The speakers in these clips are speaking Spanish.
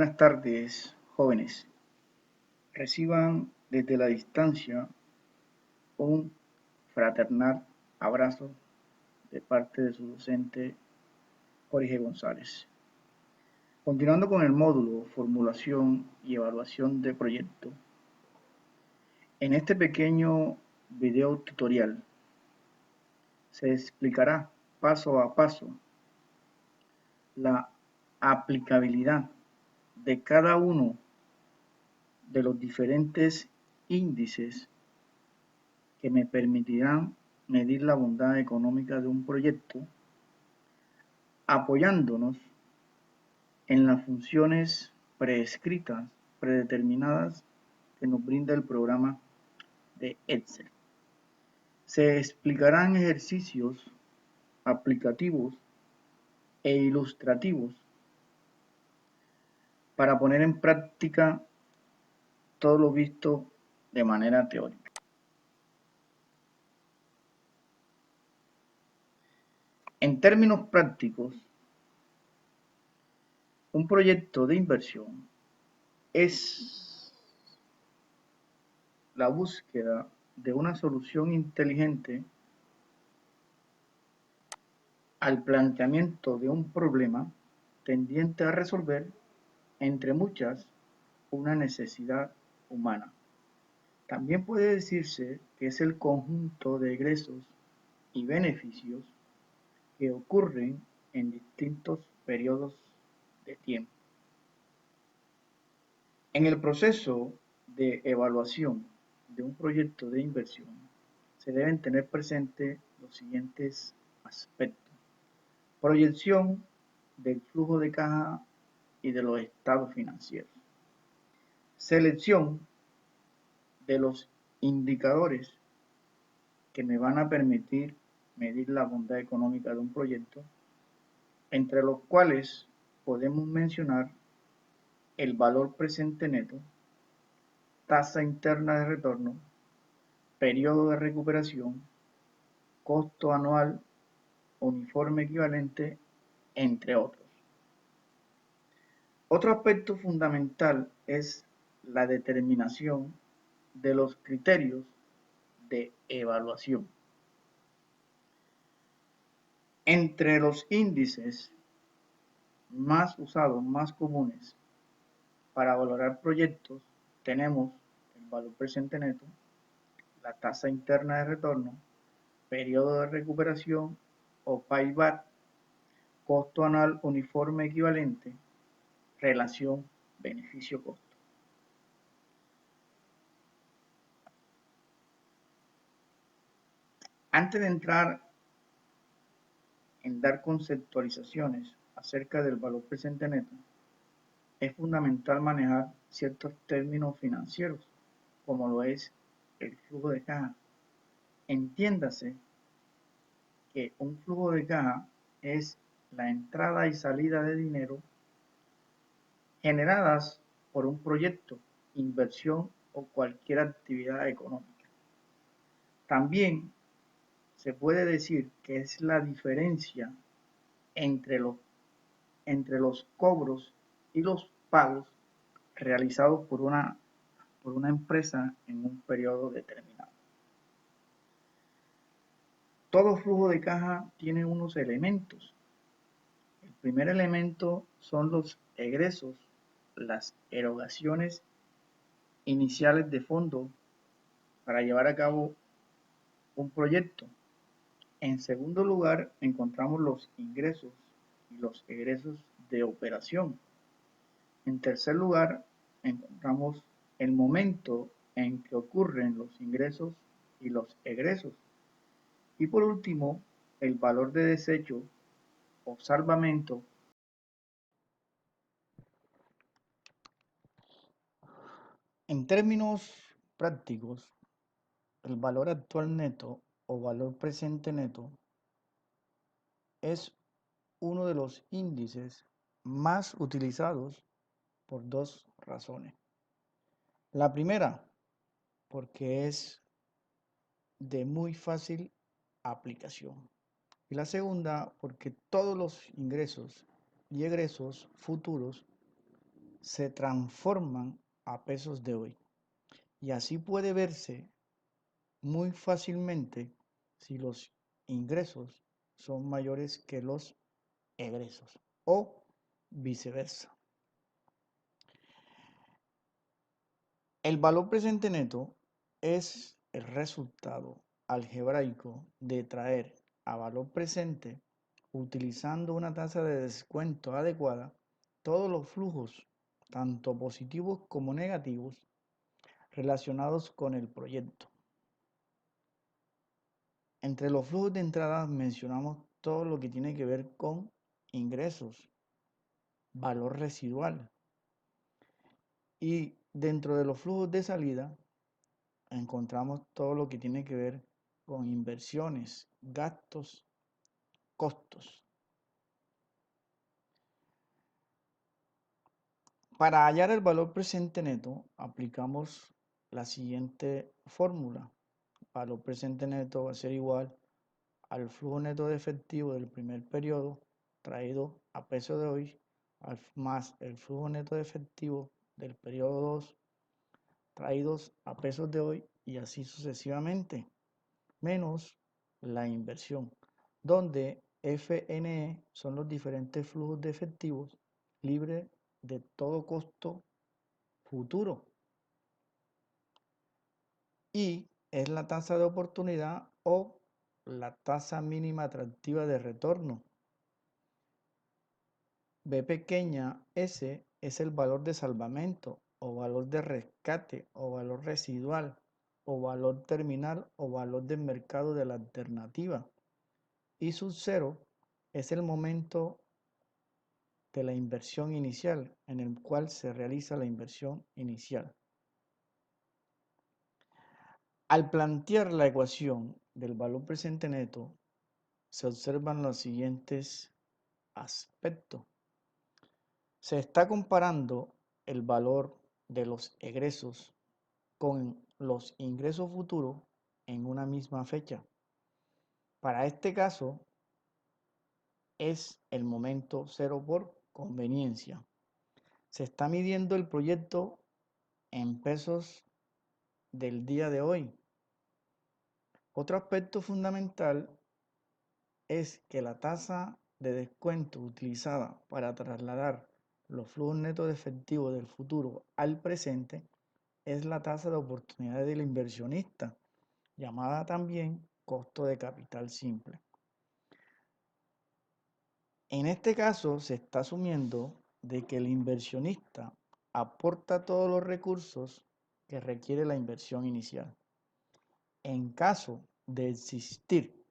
Buenas tardes, jóvenes. Reciban desde la distancia un fraternal abrazo de parte de su docente Jorge González. Continuando con el módulo Formulación y Evaluación de Proyecto, en este pequeño video tutorial se explicará paso a paso la aplicabilidad de cada uno de los diferentes índices que me permitirán medir la bondad económica de un proyecto, apoyándonos en las funciones prescritas, predeterminadas que nos brinda el programa de Excel. Se explicarán ejercicios aplicativos e ilustrativos para poner en práctica todo lo visto de manera teórica. En términos prácticos, un proyecto de inversión es la búsqueda de una solución inteligente al planteamiento de un problema tendiente a resolver, entre muchas, una necesidad humana. También puede decirse que es el conjunto de egresos y beneficios que ocurren en distintos periodos de tiempo. En el proceso de evaluación de un proyecto de inversión se deben tener presentes los siguientes aspectos. Proyección del flujo de caja y de los estados financieros. Selección de los indicadores que me van a permitir medir la bondad económica de un proyecto, entre los cuales podemos mencionar el valor presente neto, tasa interna de retorno, periodo de recuperación, costo anual uniforme equivalente, entre otros. Otro aspecto fundamental es la determinación de los criterios de evaluación. Entre los índices más usados, más comunes para valorar proyectos, tenemos el valor presente neto, la tasa interna de retorno, periodo de recuperación o payback, costo anual uniforme equivalente, relación beneficio-costo. Antes de entrar en dar conceptualizaciones acerca del valor presente neto, es fundamental manejar ciertos términos financieros, como lo es el flujo de caja. Entiéndase que un flujo de caja es la entrada y salida de dinero generadas por un proyecto, inversión o cualquier actividad económica. También se puede decir que es la diferencia entre los cobros y los pagos realizados por una empresa en un periodo determinado. Todo flujo de caja tiene unos elementos. El primer elemento son los egresos, las erogaciones iniciales de fondo para llevar a cabo un proyecto. En segundo lugar, encontramos los ingresos y los egresos de operación. En tercer lugar, encontramos el momento en que ocurren los ingresos y los egresos. Y por último, el valor de desecho o salvamento. En términos prácticos, el valor actual neto o valor presente neto es uno de los índices más utilizados por dos razones. La primera, porque es de muy fácil aplicación. Y la segunda, porque todos los ingresos y egresos futuros se transforman a pesos de hoy. Y así puede verse muy fácilmente si los ingresos son mayores que los egresos o viceversa. El valor presente neto es el resultado algebraico de traer a valor presente, utilizando una tasa de descuento adecuada, todos los flujos, tanto positivos como negativos, relacionados con el proyecto. Entre los flujos de entrada mencionamos todo lo que tiene que ver con ingresos, valor residual. Y dentro de los flujos de salida encontramos todo lo que tiene que ver con inversiones, gastos, costos. Para hallar el valor presente neto, aplicamos la siguiente fórmula. Valor presente neto va a ser igual al flujo neto de efectivo del primer periodo traído a peso de hoy, más el flujo neto de efectivo del periodo 2 traídos a pesos de hoy y así sucesivamente, menos la inversión, donde FNE son los diferentes flujos de efectivos libres de todo costo futuro y es la tasa de oportunidad o la tasa mínima atractiva de retorno. B pequeña S es el valor de salvamento o valor de rescate o valor residual o valor terminal o valor del mercado de la alternativa. Y sub 0 es el momento de la inversión inicial en el cual se realiza la inversión inicial. Al plantear la ecuación del valor presente neto, se observan los siguientes aspectos. Se está comparando el valor de los egresos con los ingresos futuros en una misma fecha. Para este caso, es el momento cero por conveniencia. Se está midiendo el proyecto en pesos del día de hoy. Otro aspecto fundamental es que la tasa de descuento utilizada para trasladar los flujos netos de efectivo del futuro al presente es la tasa de oportunidad del inversionista, llamada también costo de capital simple. En este caso se está asumiendo de que el inversionista aporta todos los recursos que requiere la inversión inicial. En caso de existir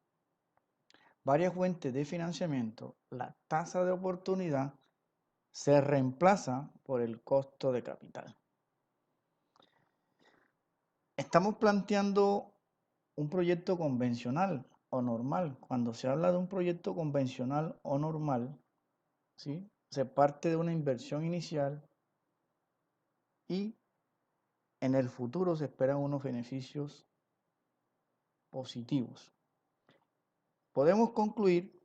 varias fuentes de financiamiento, la tasa de oportunidad se reemplaza por el costo de capital. Estamos planteando un proyecto convencional o normal. Cuando se habla de un proyecto convencional o normal, ¿sí? Se parte de una inversión inicial y en el futuro se esperan unos beneficios positivos. Podemos concluir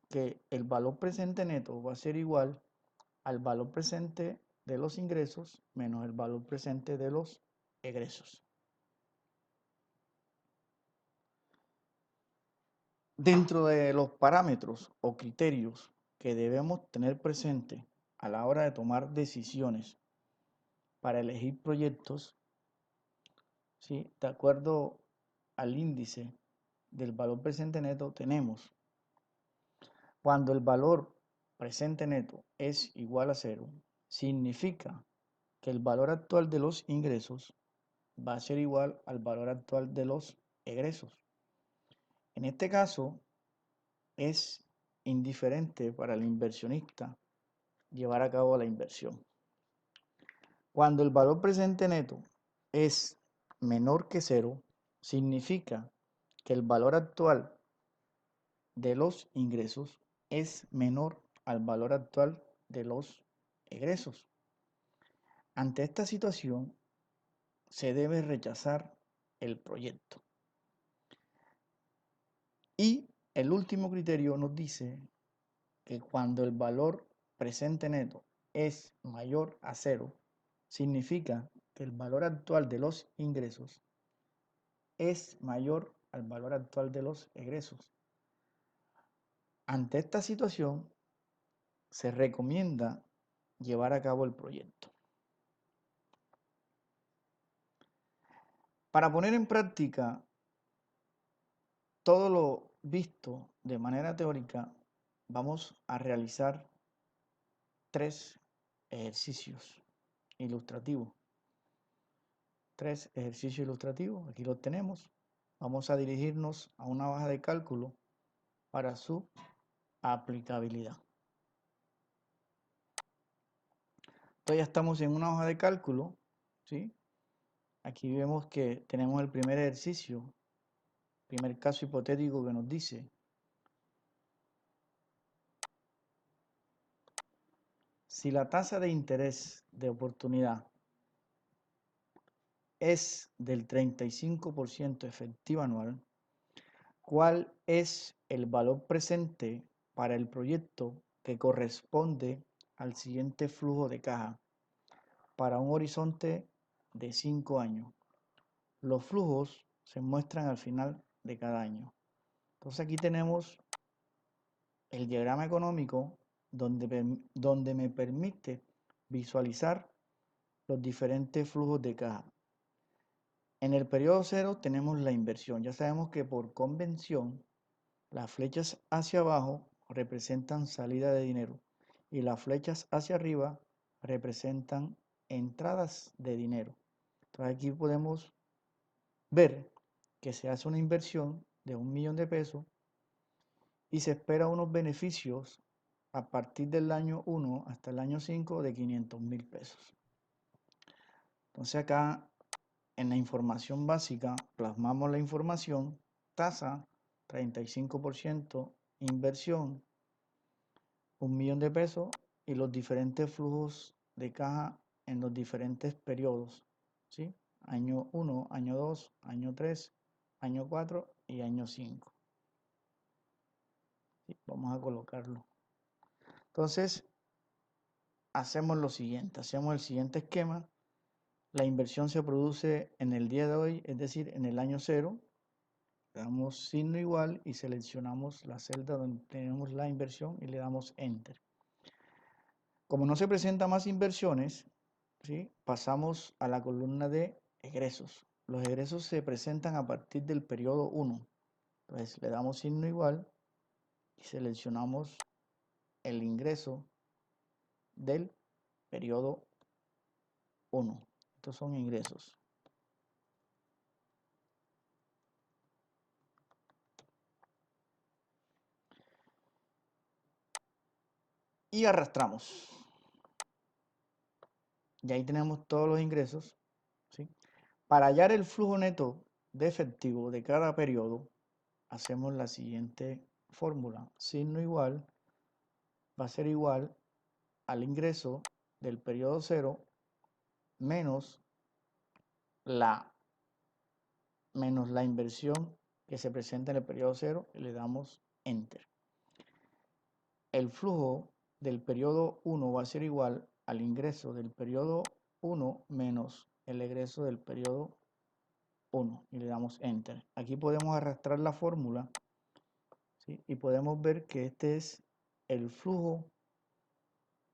que el valor presente neto va a ser igual al valor presente de los ingresos menos el valor presente de los egresos. Dentro de los parámetros o criterios que debemos tener presente a la hora de tomar decisiones para elegir proyectos, ¿sí? De acuerdo al índice del valor presente neto, tenemos cuando el valor presente neto es igual a 0, significa que el valor actual de los ingresos va a ser igual al valor actual de los egresos. En este caso, es indiferente para el inversionista llevar a cabo la inversión. Cuando el valor presente neto es menor que 0, significa que el valor actual de los ingresos es menor al valor actual de los egresos. Ante esta situación, se debe rechazar el proyecto. Y el último criterio nos dice que cuando el valor presente neto es mayor a 0, significa que el valor actual de los ingresos es mayor al valor actual de los egresos. Ante esta situación, se recomienda llevar a cabo el proyecto. Para poner en práctica todo lo visto de manera teórica, vamos a realizar 3 ejercicios ilustrativos. 3 ejercicios ilustrativos, aquí los tenemos. Vamos a dirigirnos a una hoja de cálculo para su aplicabilidad. Entonces ya estamos en una hoja de cálculo, ¿sí? Aquí vemos que tenemos el primer ejercicio, primer caso hipotético que nos dice: si la tasa de interés de oportunidad es del 35% efectiva anual, ¿cuál es el valor presente para el proyecto que corresponde al siguiente flujo de caja para un horizonte de 5 años? Los flujos se muestran al final de cada año. Entonces aquí tenemos el diagrama económico donde me permite visualizar los diferentes flujos de caja. En el periodo cero tenemos la inversión. Ya sabemos que por convención las flechas hacia abajo representan salida de dinero y las flechas hacia arriba representan entradas de dinero. Entonces aquí podemos ver que se hace una inversión de 1 millón de pesos y se espera unos beneficios a partir del año 1 hasta el año 5 de 500.000 pesos. Entonces acá en la información básica plasmamos la información: tasa 35%, inversión 1 millón de pesos y los diferentes flujos de caja en los diferentes periodos, ¿sí? Año 1, año 2, año 3, año 4 y año 5. ¿Sí? Vamos a colocarlo. Entonces, hacemos lo siguiente, hacemos el siguiente esquema. La inversión se produce en el día de hoy, es decir, en el año 0. Le damos signo igual y seleccionamos la celda donde tenemos la inversión y le damos Enter. Como no se presentan más inversiones, ¿sí?, pasamos a la columna de egresos. Los egresos se presentan a partir del periodo 1. Entonces le damos signo igual y seleccionamos el ingreso del periodo 1. Estos son ingresos. Y arrastramos. Y ahí tenemos todos los ingresos, ¿sí? Para hallar el flujo neto de efectivo de cada periodo, hacemos la siguiente fórmula. Signo igual va a ser igual al ingreso del periodo 0 menos la inversión que se presenta en el periodo 0 y le damos Enter. El flujo del periodo 1 va a ser igual al ingreso del periodo 1 menos el egreso del periodo 1 y le damos Enter. Aquí podemos arrastrar la fórmula, ¿sí?, y podemos ver que este es el flujo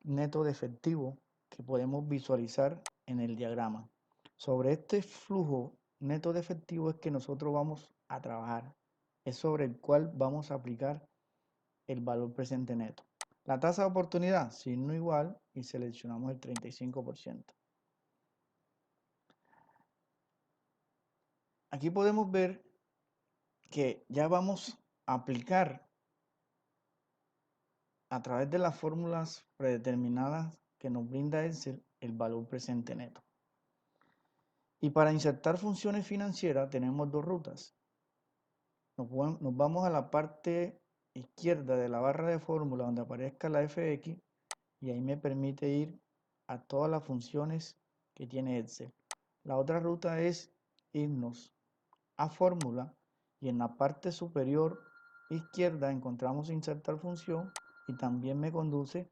neto de efectivo que podemos visualizar en el diagrama. Sobre este flujo neto de efectivo es que nosotros vamos a trabajar. Es sobre el cual vamos a aplicar el valor presente neto. La tasa de oportunidad, signo igual, y seleccionamos el 35%. Aquí podemos ver que ya vamos a aplicar a través de las fórmulas predeterminadas que nos brinda Excel el valor presente neto. Y para insertar funciones financieras tenemos dos rutas. Nos vamos a la parte izquierda de la barra de fórmula donde aparezca la FX y ahí me permite ir a todas las funciones que tiene Excel. La otra ruta es irnos a fórmula y en la parte superior izquierda encontramos insertar función y también me conduce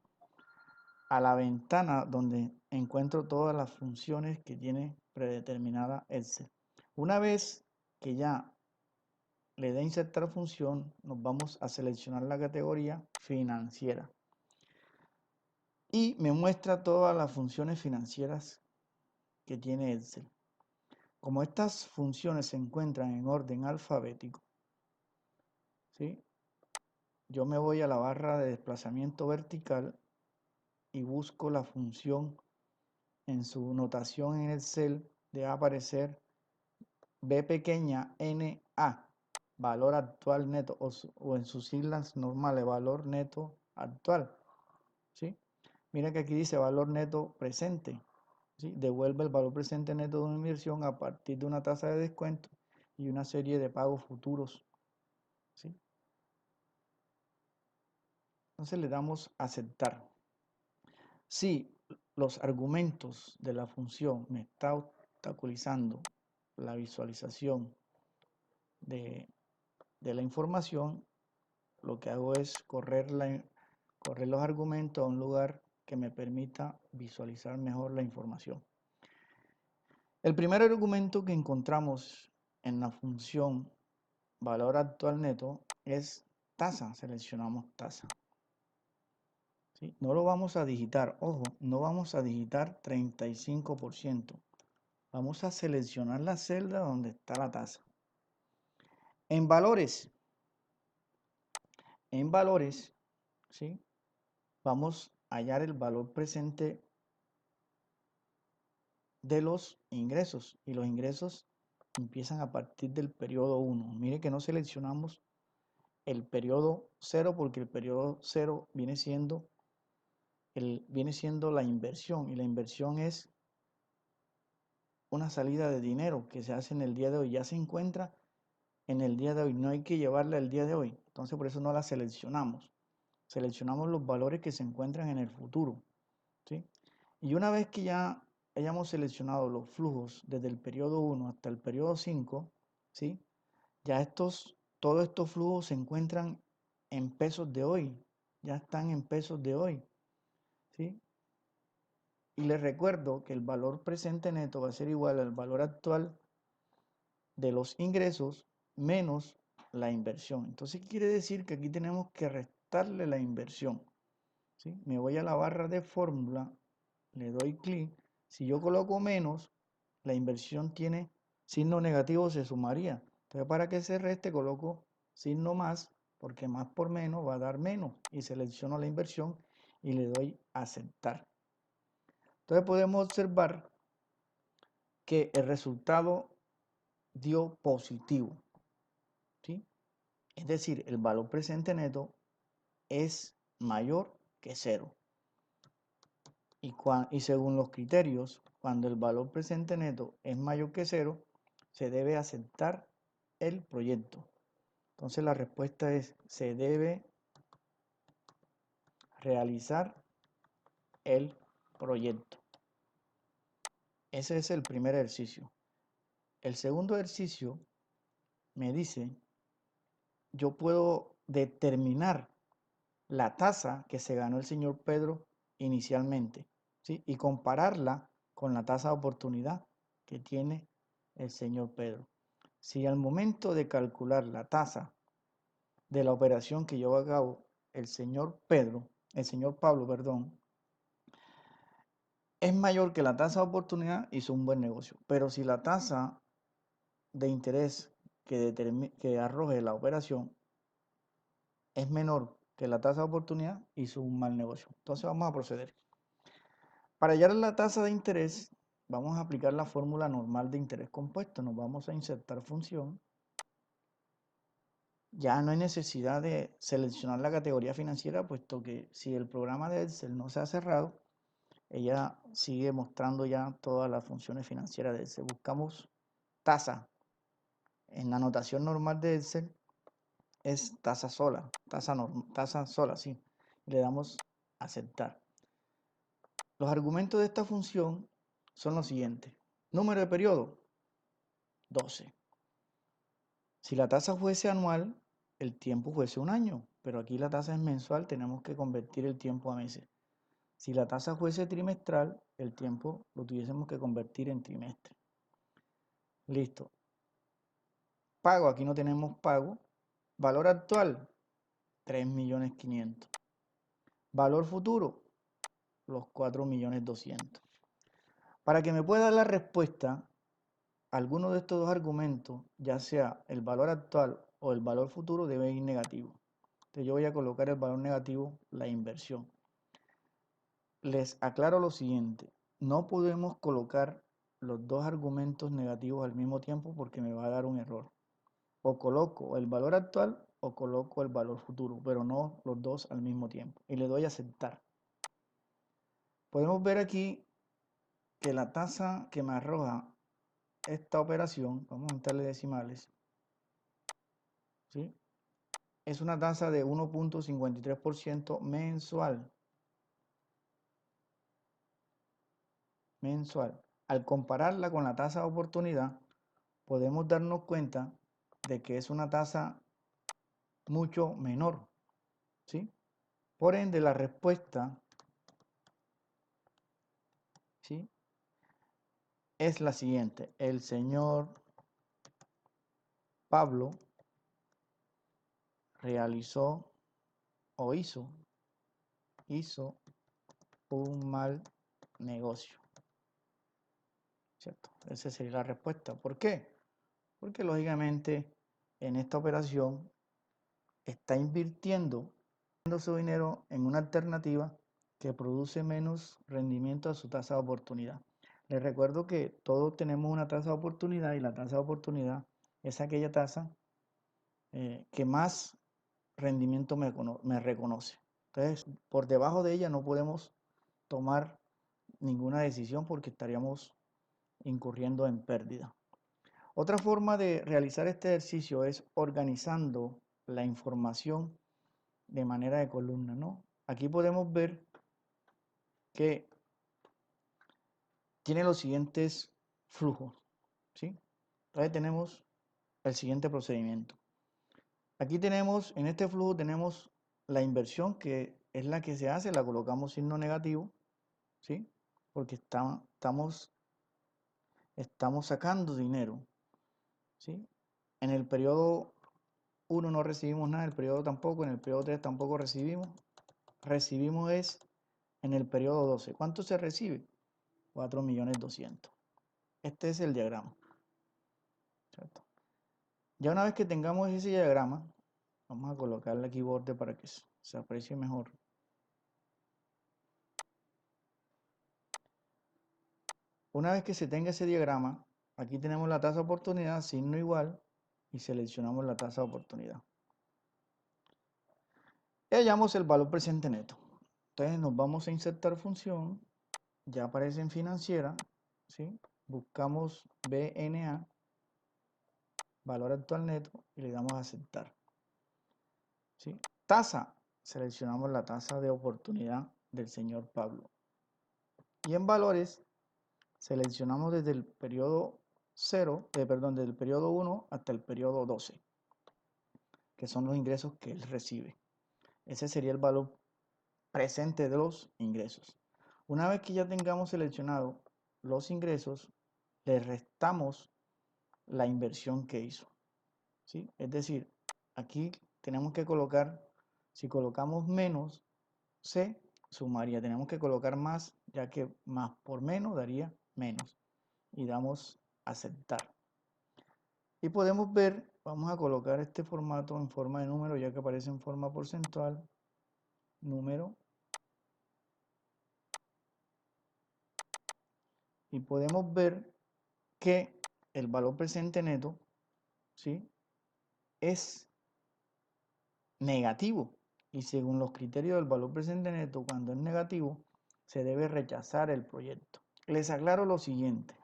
a la ventana donde encuentro todas las funciones que tiene predeterminada Excel. Una vez que ya le dé insertar función, nos vamos a seleccionar la categoría financiera y me muestra todas las funciones financieras que tiene Excel. Como estas funciones se encuentran en orden alfabético, ¿sí? Yo me voy a la barra de desplazamiento vertical y busco la función en su notación en Excel debe aparecer B pequeña NA, valor actual neto, o en sus siglas normales, valor neto actual, ¿sí? Mira que aquí dice valor neto presente, ¿sí? Devuelve el valor presente neto de una inversión a partir de una tasa de descuento y una serie de pagos futuros, ¿sí? Entonces le damos a aceptar. Si los argumentos de la función me está obstaculizando la visualización de la información, lo que hago es correr los argumentos a un lugar que me permita visualizar mejor la información. El primer argumento que encontramos en la función valor actual neto es tasa. Seleccionamos tasa, ¿sí? No lo vamos a digitar, ojo, no vamos a digitar 35%. Vamos a seleccionar la celda donde está la tasa. En valores, ¿sí? Vamos a hallar el valor presente de los ingresos, y los ingresos empiezan a partir del periodo 1. Mire que no seleccionamos el periodo 0 porque el periodo 0 viene siendo la inversión, y la inversión es una salida de dinero que se hace en el día de hoy, ya se encuentra en el día de hoy, no hay que llevarla el día de hoy, entonces por eso no la seleccionamos. Seleccionamos los valores que se encuentran en el futuro, ¿sí? Y una vez que ya hayamos seleccionado los flujos desde el periodo 1 hasta el periodo 5, ¿sí? Ya todos estos flujos se encuentran en pesos de hoy, ya están en pesos de hoy, ¿sí? Y les recuerdo que el valor presente neto va a ser igual al valor actual de los ingresos menos la inversión. Entonces quiere decir que aquí tenemos que restarle la inversión, ¿sí? Me voy a la barra de fórmula, le doy clic. Si yo coloco menos, la inversión tiene signo negativo, se sumaría. Entonces para que se reste coloco signo más, porque más por menos va a dar menos. Y selecciono la inversión y le doy a aceptar. Entonces podemos observar que el resultado dio positivo, ¿sí? Es decir, el valor presente neto es mayor que 0. Y según los criterios, cuando el valor presente neto es mayor que 0, se debe aceptar el proyecto. Entonces la respuesta es, se debe realizar el proyecto. Ese es el primer ejercicio. El segundo ejercicio me dice, yo puedo determinar la tasa que se ganó el señor Pedro inicialmente, ¿sí? Y compararla con la tasa de oportunidad que tiene el señor Pedro. Si al momento de calcular la tasa de la operación que llevó a cabo el señor Pablo, perdón, es mayor que la tasa de oportunidad, hizo un buen negocio. Pero si la tasa de interés que arroje la operación es menor que la tasa de oportunidad, hizo un mal negocio. Entonces vamos a proceder. Para hallar la tasa de interés, vamos a aplicar la fórmula normal de interés compuesto. Nos vamos a insertar función. Ya no hay necesidad de seleccionar la categoría financiera, puesto que si el programa de Excel no se ha cerrado, ella sigue mostrando ya todas las funciones financieras de Excel. Buscamos tasa. En la notación normal de Excel es tasa sola, tasa sola, sí. Le damos a aceptar. Los argumentos de esta función son los siguientes. Número de periodo, 12. Si la tasa fuese anual, el tiempo fuese un año, pero aquí la tasa es mensual, tenemos que convertir el tiempo a meses. Si la tasa fuese trimestral, el tiempo lo tuviésemos que convertir en trimestre. Listo. Pago, aquí no tenemos pago. Valor actual, 3.500.000. Valor futuro, los 4.200.000. Para que me pueda dar la respuesta, alguno de estos dos argumentos, ya sea el valor actual o el valor futuro, debe ir negativo. Entonces yo voy a colocar el valor negativo, la inversión. Les aclaro lo siguiente, no podemos colocar los dos argumentos negativos al mismo tiempo porque me va a dar un error. O coloco el valor actual o coloco el valor futuro, pero no los dos al mismo tiempo. Y le doy a aceptar. Podemos ver aquí que la tasa que me arroja esta operación, vamos a meterle decimales, ¿sí? Es una tasa de 1.53% mensual. Mensual. Al compararla con la tasa de oportunidad, podemos darnos cuenta de que es una tasa mucho menor, ¿sí? Por ende, la respuesta, ¿sí?, es la siguiente. El señor Pablo realizó o hizo un mal negocio, ¿cierto? Esa sería la respuesta. ¿Por qué? Porque lógicamente en esta operación está invirtiendo su dinero en una alternativa que produce menos rendimiento a su tasa de oportunidad. Les recuerdo que todos tenemos una tasa de oportunidad y la tasa de oportunidad es aquella tasa que más rendimiento me reconoce. Entonces, por debajo de ella no podemos tomar ninguna decisión porque estaríamos incurriendo en pérdida. Otra forma de realizar este ejercicio es organizando la información de manera de columna, ¿no? Aquí podemos ver que tiene los siguientes flujos, ¿sí? Entonces tenemos el siguiente procedimiento. Aquí tenemos, en este flujo tenemos la inversión que es la que se hace, la colocamos signo negativo, ¿sí? Porque estamos sacando dinero, ¿sí? En el periodo 1 no recibimos nada, en el periodo tampoco, en el periodo 3 tampoco recibimos. Recibimos es en el periodo 12. ¿Cuánto se recibe? 4.200.000. Este es el diagrama, ¿cierto? Ya una vez que tengamos ese diagrama, vamos a colocarle aquí borde para que se aprecie mejor. Una vez que se tenga ese diagrama, aquí tenemos la tasa de oportunidad, signo igual, y seleccionamos la tasa de oportunidad. Y hallamos el valor presente neto. Entonces nos vamos a insertar función, ya aparece en financiera, ¿sí? Buscamos BNA, valor actual neto, y le damos a aceptar, ¿sí? Tasa, seleccionamos la tasa de oportunidad del señor Pablo. Y en valores, seleccionamos desde el periodo 0, desde el periodo 1 hasta el periodo 12, que son los ingresos que él recibe. Ese sería el valor presente de los ingresos. Una vez que ya tengamos seleccionado los ingresos, le restamos la inversión que hizo, ¿sí? Es decir, aquí tenemos que colocar, si colocamos menos, se sumaría. Tenemos que colocar más, ya que más por menos daría menos. Y damos aceptar. Y podemos ver, vamos a colocar este formato en forma de número, ya que aparece en forma porcentual, número. Y podemos ver que el valor presente neto, ¿sí?, es negativo. Y según los criterios del valor presente neto, cuando es negativo, se debe rechazar el proyecto. Les aclaro lo siguiente.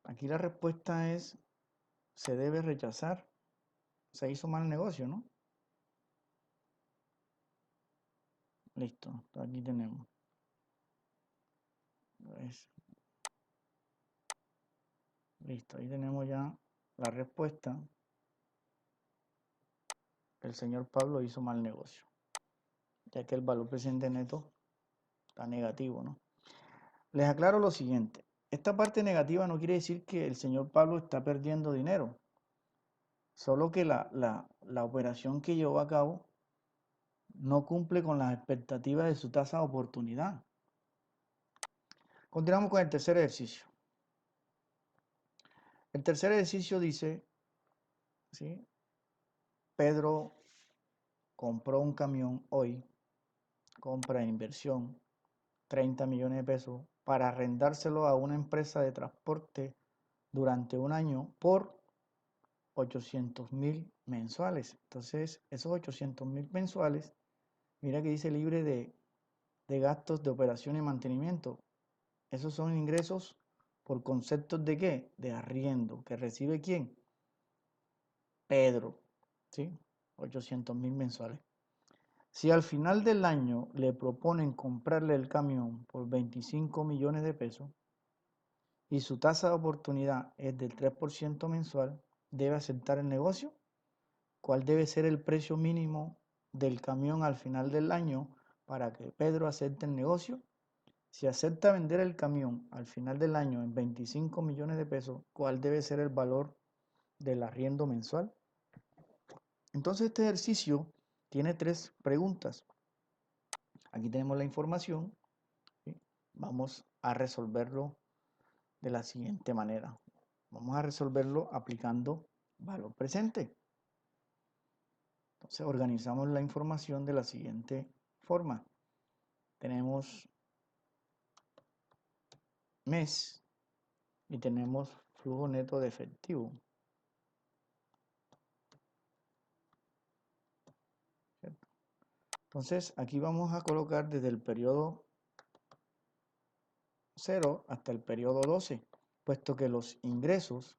Aquí la respuesta es, se debe rechazar. Se hizo mal negocio, ¿no? Listo, aquí tenemos. Listo, ahí tenemos ya la respuesta. El señor Pablo hizo mal negocio. ya que el valor presente neto está negativo, ¿no? Les aclaro lo siguiente. Esta parte negativa no quiere decir que el señor Pablo está perdiendo dinero, solo que la operación que llevó a cabo no cumple con las expectativas de su tasa de oportunidad. Continuamos con el tercer ejercicio. El tercer ejercicio dice, ¿sí? Pedro compró un camión hoy, compra de inversión, 30 millones de pesos, para arrendárselo a una empresa de transporte durante un año por 800.000 mensuales. Entonces, esos 800.000 mensuales, mira que dice libre de gastos de operación y mantenimiento. Esos son ingresos por conceptos de qué? De arriendo, que recibe ¿quién? Pedro, ¿sí? 800.000 mensuales. Si al final del año le proponen comprarle el camión por 25 millones de pesos y su tasa de oportunidad es del 3% mensual, ¿debe aceptar el negocio? ¿Cuál debe ser el precio mínimo del camión al final del año para que Pedro acepte el negocio? Si acepta vender el camión al final del año en 25 millones de pesos, ¿cuál debe ser el valor del arriendo mensual? Entonces este ejercicio tiene tres preguntas. Aquí tenemos la información, ¿sí? Vamos a resolverlo de la siguiente manera. Vamos a resolverlo aplicando valor presente. Entonces organizamos la información de la siguiente forma. Tenemos mes y tenemos flujo neto de efectivo. ¿Cierto? Entonces aquí vamos a colocar desde el periodo 0 hasta el periodo 12, puesto que los ingresos,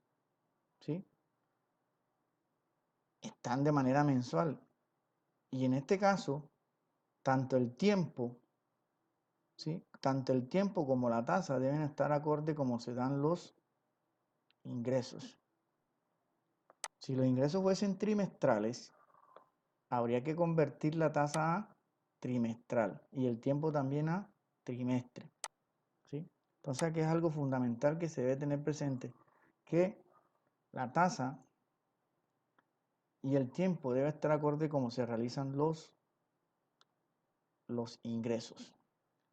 ¿sí?, están de manera mensual. Y en este caso, tanto el tiempo, ¿sí?, tanto el tiempo como la tasa deben estar acorde como se dan los ingresos. Si los ingresos fuesen trimestrales, habría que convertir la tasa a trimestral y el tiempo también a trimestre, ¿sí? Entonces aquí es algo fundamental que se debe tener presente, que la tasa y el tiempo debe estar acorde como se realizan los ingresos.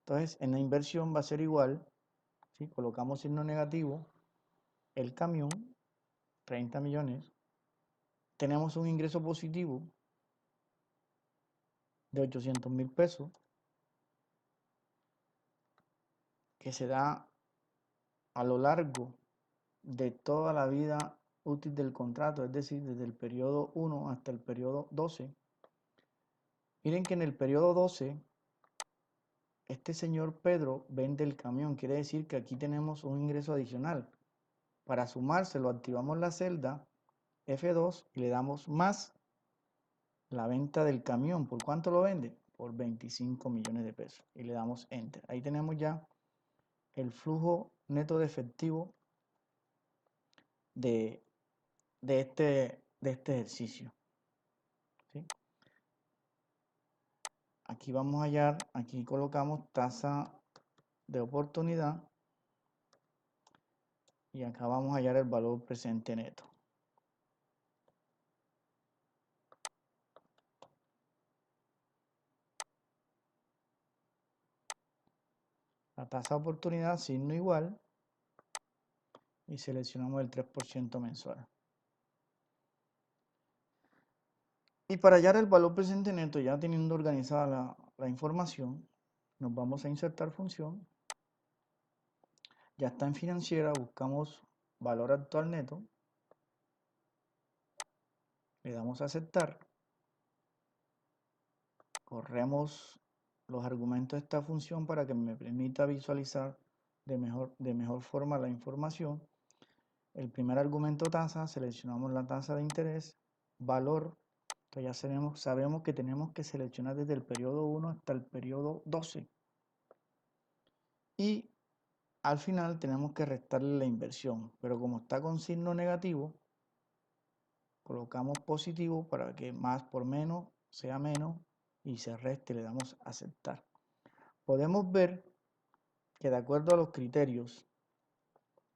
Entonces en la inversión va a ser igual, ¿sí? Colocamos signo negativo, el camión, 30 millones, tenemos un ingreso positivo de 800.000 pesos, que se da a lo largo de toda la vida útil del contrato, es decir, desde el periodo 1 hasta el periodo 12. Miren que en el periodo 12, este señor Pedro vende el camión, quiere decir que aquí tenemos un ingreso adicional. Para sumárselo, activamos la celda F2 y le damos más la venta del camión. ¿Por cuánto lo vende? Por 25 millones de pesos. Y le damos Enter. Ahí tenemos ya el flujo neto de efectivo de este ejercicio, ¿sí? Aquí vamos a hallar, aquí colocamos tasa de oportunidad y acá vamos a hallar el valor presente neto. La tasa de oportunidad, signo igual, y seleccionamos el 3% mensual. Y para hallar el valor presente neto, ya teniendo organizada la información, nos vamos a insertar función. Ya está en financiera, buscamos valor actual neto, le damos a aceptar, corremos los argumentos de esta función para que me permita visualizar de mejor forma la información. El primer argumento tasa, seleccionamos la tasa de interés, valor, que ya sabemos que tenemos que seleccionar desde el periodo 1 hasta el periodo 12. Y al final tenemos que restarle la inversión, pero como está con signo negativo, colocamos positivo para que más por menos sea menos y se resta y le damos a aceptar. Podemos ver que de acuerdo a los criterios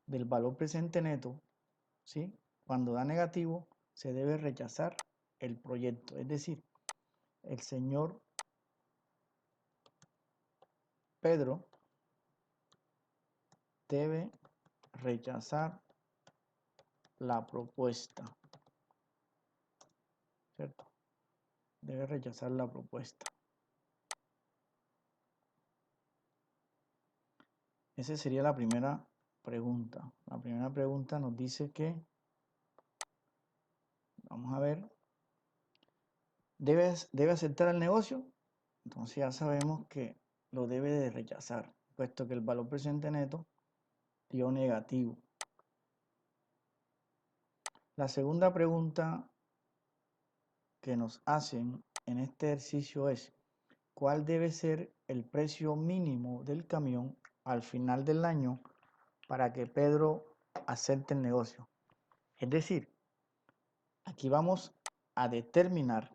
del valor presente neto, ¿sí? Cuando da negativo, se debe rechazar el proyecto. Es decir, el señor Pedro debe rechazar la propuesta, ¿cierto? Debe rechazar la propuesta. Esa sería la primera pregunta. La primera pregunta nos dice que, vamos a ver, ¿debe aceptar el negocio? Entonces ya sabemos que lo debe de rechazar, puesto que el valor presente neto dio negativo. La segunda pregunta que nos hacen en este ejercicio es, ¿cuál debe ser el precio mínimo del camión al final del año para que Pedro acepte el negocio? Es decir, aquí vamos a determinar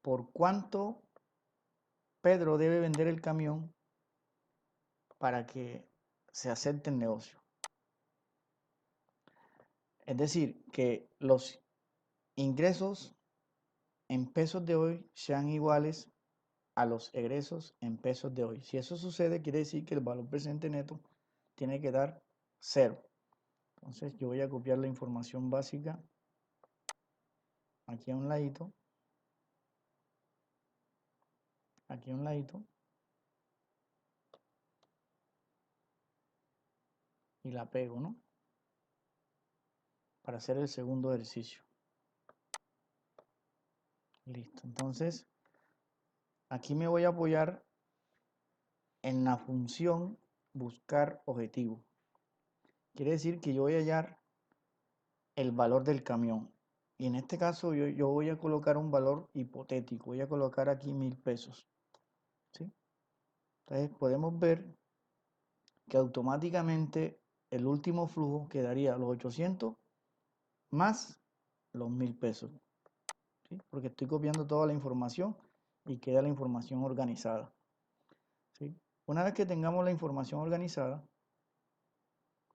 por cuánto Pedro debe vender el camión para que se acepte el negocio. Es decir, que los ingresos en pesos de hoy sean iguales a los egresos en pesos de hoy. Si eso sucede, quiere decir que el valor presente neto tiene que dar 0. Entonces yo voy a copiar la información básica aquí a un ladito, aquí a un ladito, y la pego, ¿no? Para hacer el segundo ejercicio. Listo. Entonces, aquí me voy a apoyar en la función buscar objetivo. Quiere decir que yo voy a hallar el valor del camión. Y en este caso yo voy a colocar un valor hipotético. Voy a colocar aquí 1000 pesos. ¿Sí? Entonces podemos ver que automáticamente el último flujo quedaría los 800 más los 1000 pesos. ¿Sí? Porque estoy copiando toda la información y queda la información organizada. ¿Sí? Una vez que tengamos la información organizada,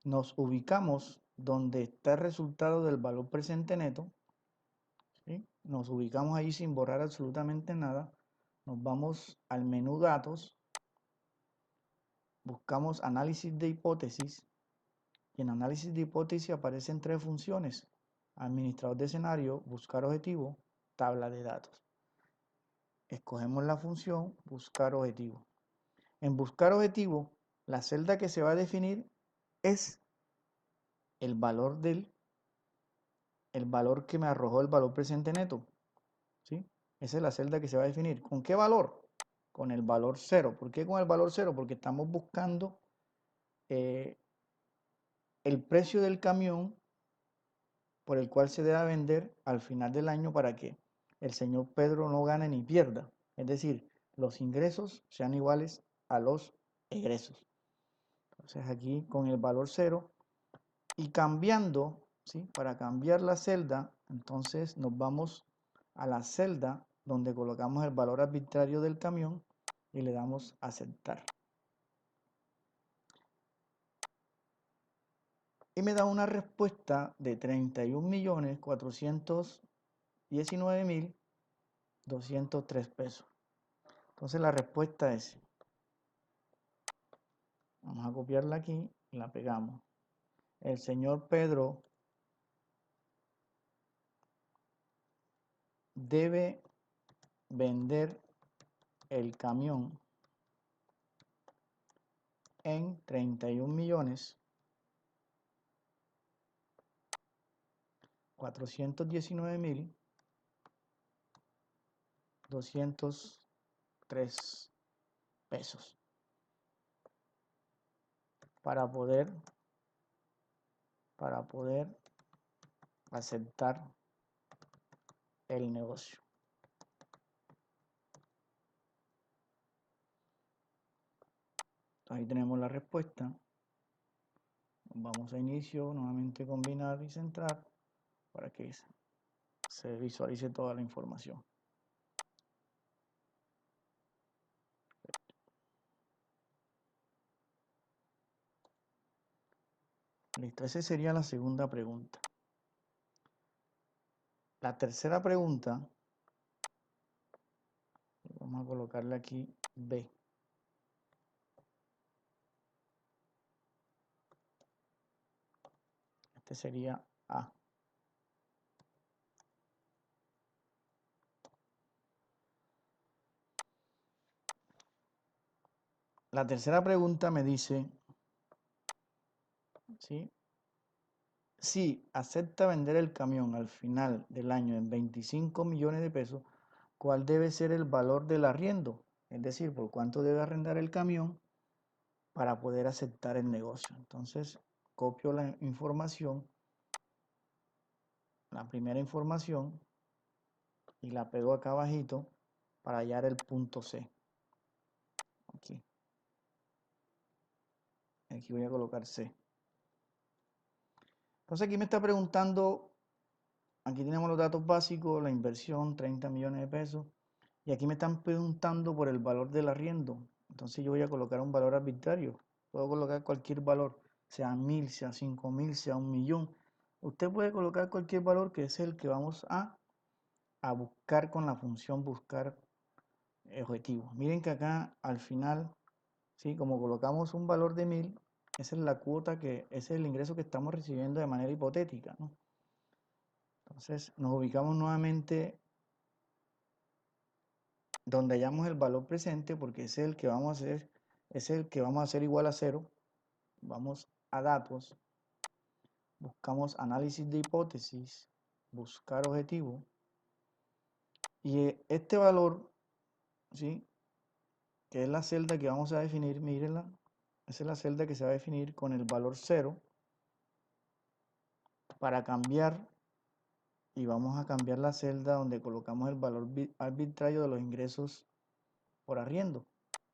nos ubicamos donde está el resultado del valor presente neto. ¿Sí? Nos ubicamos ahí sin borrar absolutamente nada. Nos vamos al menú datos, buscamos análisis de hipótesis y en análisis de hipótesis aparecen 3 funciones: administrador de escenario, buscar objetivo, tabla de datos. Escogemos la función buscar objetivo. En buscar objetivo, la celda que se va a definir es el valor que me arrojó el valor presente neto. ¿Sí? Esa es la celda que se va a definir. ¿Con qué valor? Con el valor 0. ¿Por qué con el valor 0? Porque estamos buscando el precio del camión por el cual se debe vender al final del año para que el señor Pedro no gane ni pierda. Es decir, los ingresos sean iguales a los egresos. Entonces aquí con el valor 0 y cambiando, ¿sí? Para cambiar la celda, entonces nos vamos a la celda donde colocamos el valor arbitrario del camión y le damos a aceptar. Y me da una respuesta de 31.419.203 pesos. Entonces la respuesta es, vamos a copiarla aquí y la pegamos. El señor Pedro debe vender el camión en 31.419.203 pesos para poder aceptar el negocio. Ahí tenemos la respuesta. Vamos a inicio, nuevamente combinar y centrar para que se visualice toda la información. Listo, esa sería la segunda pregunta. La tercera pregunta, vamos a colocarle aquí B. Este sería A. La tercera pregunta me dice, ¿sí? Si acepta vender el camión al final del año en 25 millones de pesos, ¿cuál debe ser el valor del arriendo? Es decir, por cuánto debe arrendar el camión para poder aceptar el negocio. Entonces, copio la información, la primera información, y la pego acá abajito para hallar el punto C. Aquí. Aquí voy a colocar C. Entonces aquí me está preguntando, aquí tenemos los datos básicos, la inversión, 30 millones de pesos. Y aquí me están preguntando por el valor del arriendo. Entonces yo voy a colocar un valor arbitrario. Puedo colocar cualquier valor, sea 1000, sea 5000, sea 1.000.000. Usted puede colocar cualquier valor que es el que vamos a buscar con la función buscar objetivo. Miren que acá al final, ¿sí? Como colocamos un valor de 1000, esa es la cuota ese es el ingreso que estamos recibiendo de manera hipotética, ¿no? Entonces nos ubicamos nuevamente donde hallamos el valor presente, porque es el que vamos a hacer, es el que vamos a hacer igual a 0. Vamos a datos, buscamos análisis de hipótesis, buscar objetivo, y este valor, ¿sí? Que es la celda que vamos a definir, mírenla, esa es la celda que se va a definir con el valor 0 para cambiar, y vamos a cambiar la celda donde colocamos el valor arbitrario de los ingresos por arriendo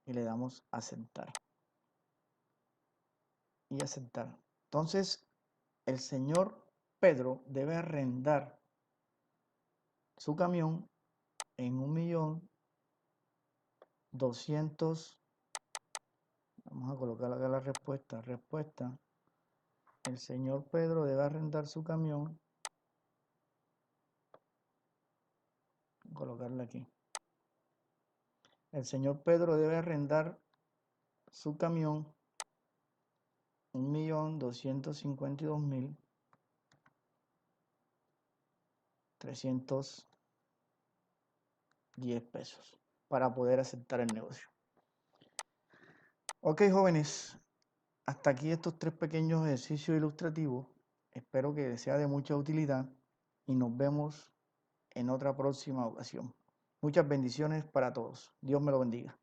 y le damos a aceptar y aceptar. Entonces, el señor Pedro debe arrendar su camión en 1.200.000. Vamos a colocar acá la respuesta. Respuesta: el señor Pedro debe arrendar su camión. Colocarla aquí. El señor Pedro debe arrendar su camión 1.252.310 pesos para poder aceptar el negocio. Ok, jóvenes, hasta aquí estos 3 pequeños ejercicios ilustrativos. Espero que les sea de mucha utilidad y nos vemos en otra próxima ocasión. Muchas bendiciones para todos. Dios me lo bendiga.